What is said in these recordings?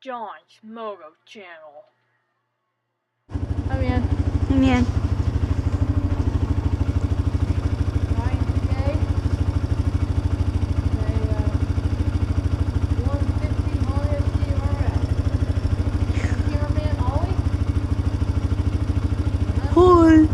John's Moto Channel. I'm in. I'm in. Cool.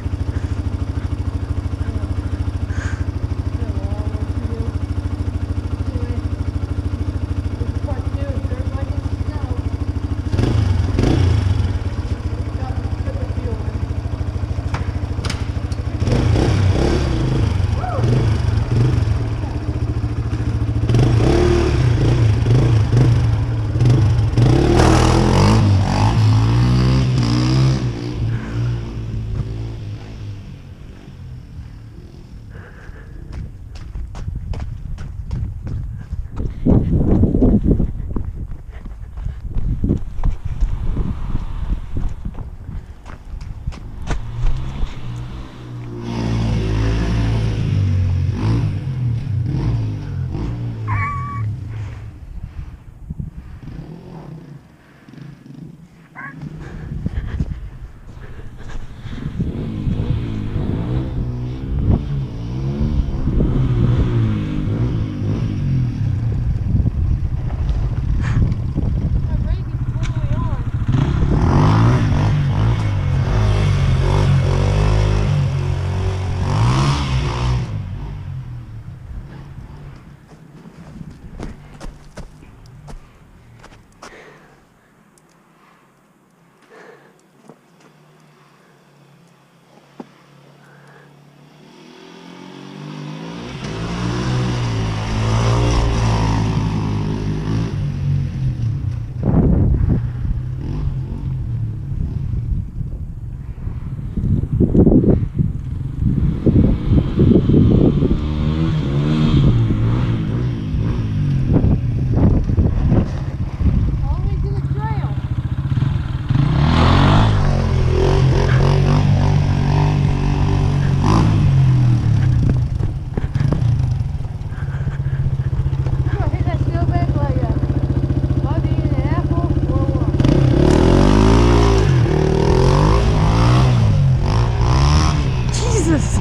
Jesus!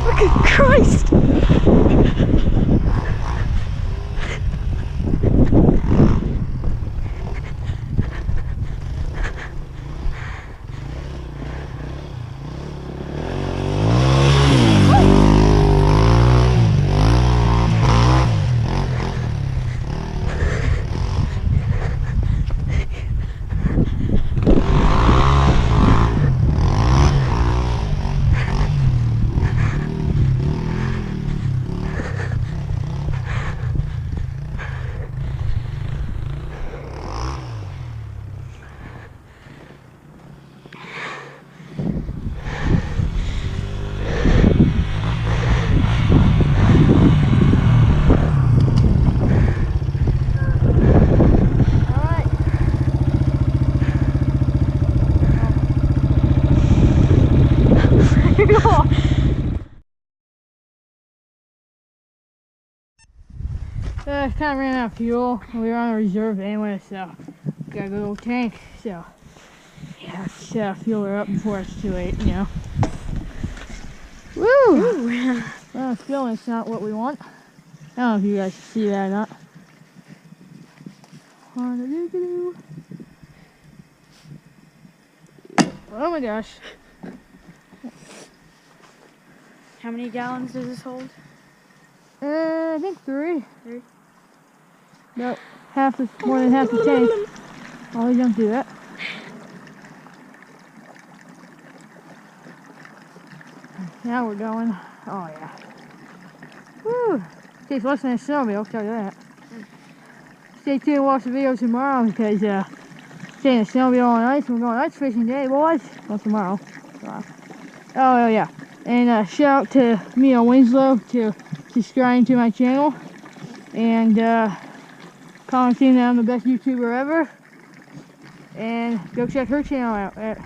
Fucking Christ! Kind of ran out of fuel. We were on a reserve anyway, so got a good old tank. So yeah, just fuel her up before it's too late, you know. Woo! Ooh. Well, it's not what we want. I don't know if you guys can see that or not. Oh my gosh. How many gallons does this hold? I think three. About more than half the tank. Oh, we don't do that. Now we're going. Oh yeah. Woo! Takes less than a snowmobile, I'll tell you that. Stay tuned and watch the video tomorrow because staying a snowmobile on ice. We're going ice fishing today, boys. Well, tomorrow. Oh yeah. And shout out to Mia Winslow to subscribing to my channel and commenting that I'm the best YouTuber ever. And go check her channel out at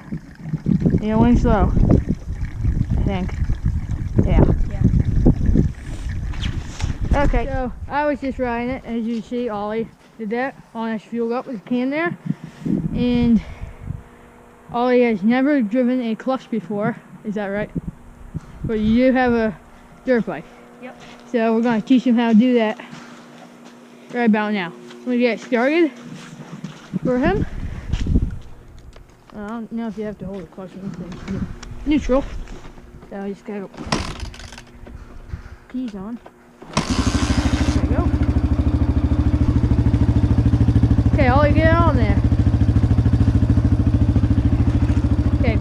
Mia Winslow, I think. Yeah. Okay, so I was just riding it, as you see, Ollie. did that. All that's fueled up with a can there. And Ollie has never driven a clutch before. Is that right? But you do have a dirt bike. Yep. So we're going to teach him how to do that right about now. Let me get started for him. I don't know if you have to hold the clutch or anything. Neutral. So I just gotta go. Keys on. There we go. Okay, Ollie, get on there. Okay,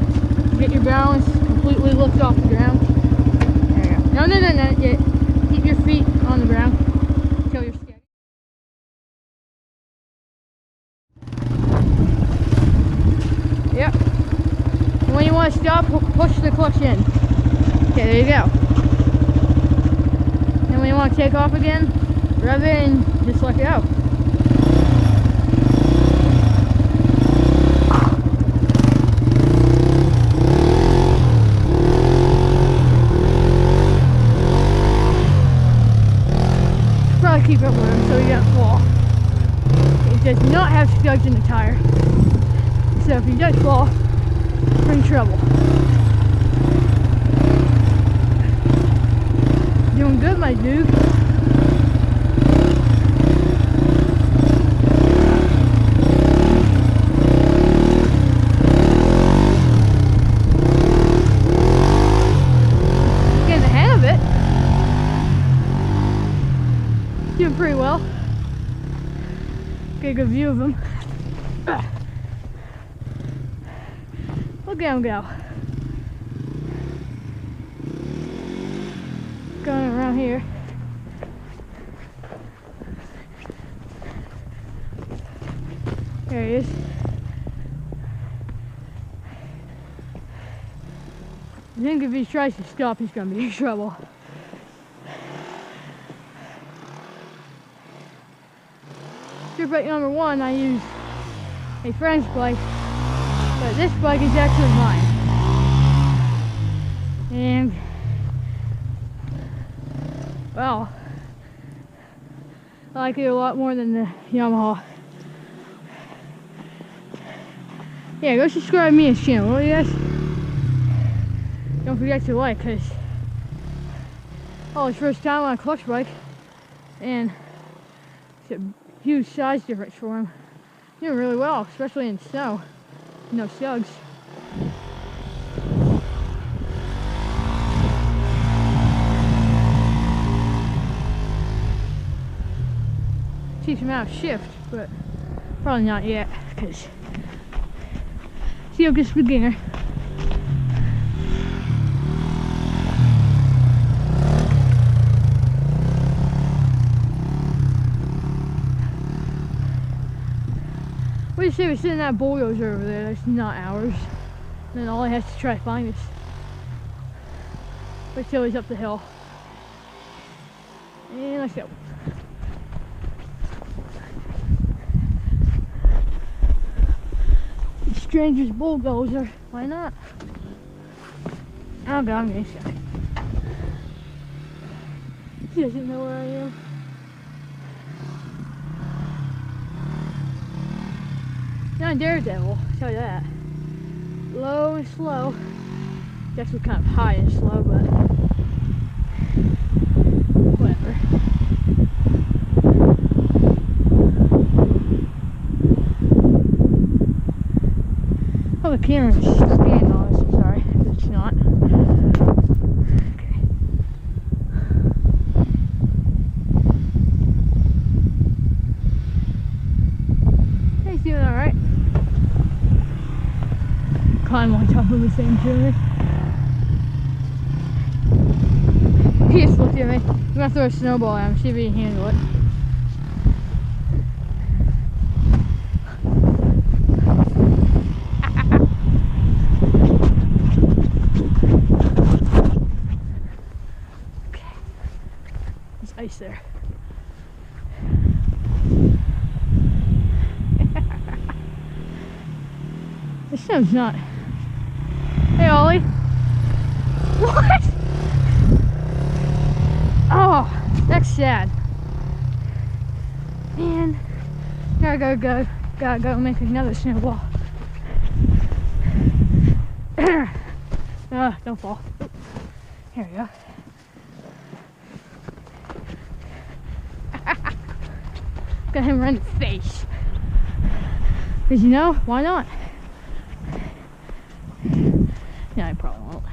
get your balance completely lift off the ground. There you go. No. Keep your feet on the ground until you're steady. Yep. And when you want to stop, push the clutch in. Okay, there you go. And when you want to take off again, rev it and just let it go. Probably keep up with him so he doesn't fall. It does not have studs in the tire. So if he does fall, we're in trouble. Doing good, my dude. Getting the hang of it. Doing pretty well. Get a good view of him. Look at him go. Going around here. There he is. I think if he tries to stop, he's going to be in trouble. Dirt bike number 1, I use a friend's bike, but this bike is actually mine. And, well, I like it a lot more than the Yamaha. Yeah, go subscribe to me and channel, will you guys? Don't forget to like, because it's first time on a clutch bike, and it's a huge size difference for him. Doing really well, especially in snow. No slugs. Teach him how to shift, but probably not yet, because still just beginner. We just say we're sitting that bulldozer over there, that's not ours. And then all he has to try to find us. Wait till he's up the hill. And let's go. Stranger's bulldozer, why not? Oh god, I'm getting shy. He doesn't know where I am. Not a daredevil, I'll tell you that. Low and slow. It's actually kind of high and slow, but whatever. Oh, the camera's scanning on us, I'm sorry if it's not. Okay. He's doing alright. Climb on top of the same tree. He just looked at me. I'm gonna throw a snowball at him, see if he can handle it. Okay. There's ice there. The snow's not. Hey, Ollie. What? Oh, that's sad. Man, Gotta go make another snowball. Don't fall. Here we go. Got him right in the face. Cause you know, why not? Yeah, I probably won't.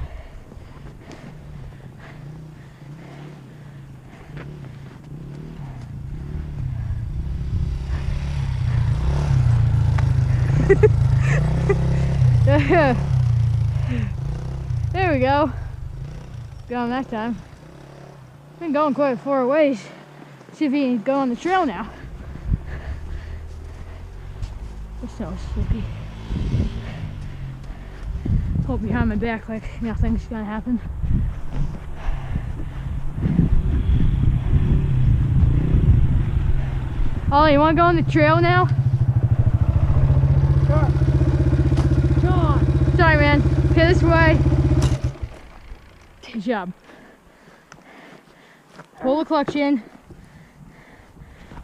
There we go. Got him that time. Been going quite far ways. See if he can go on the trail now. The snow is slippy. Hold behind my back like nothing's gonna happen. Ollie, you wanna go on the trail now? Sure. Come on. Sorry, man. Okay, this way. Good job. Pull the clutch in.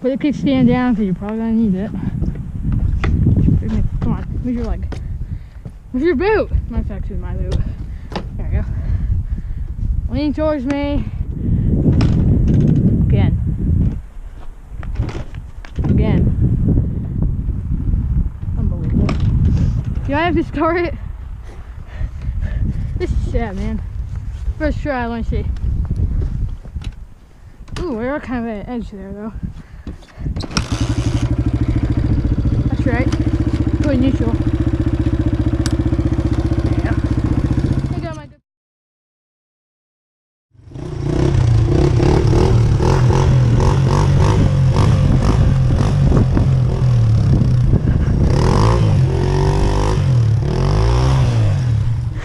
Put the kickstand down because you're probably gonna need it. Come on, move your leg. Move your boot. My fact, my boot. There we go. Lean towards me. Again. Again. Unbelievable. Do I have to start it? This is sad, man. First try, let me see. Ooh, we are kind of at an edge there, though. That's right. Go neutral. There you go. I got my good.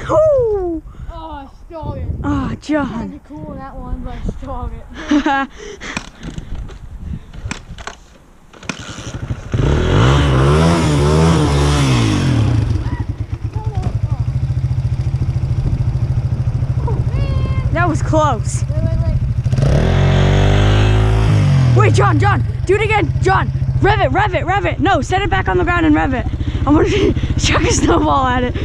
Woo! Oh, I stalled it. Oh, John. Kind of cool that one, but I stalled it. That was close. Wait. Wait, John, do it again. John, rev it. No, set it back on the ground and rev it. I want to chuck a snowball at it.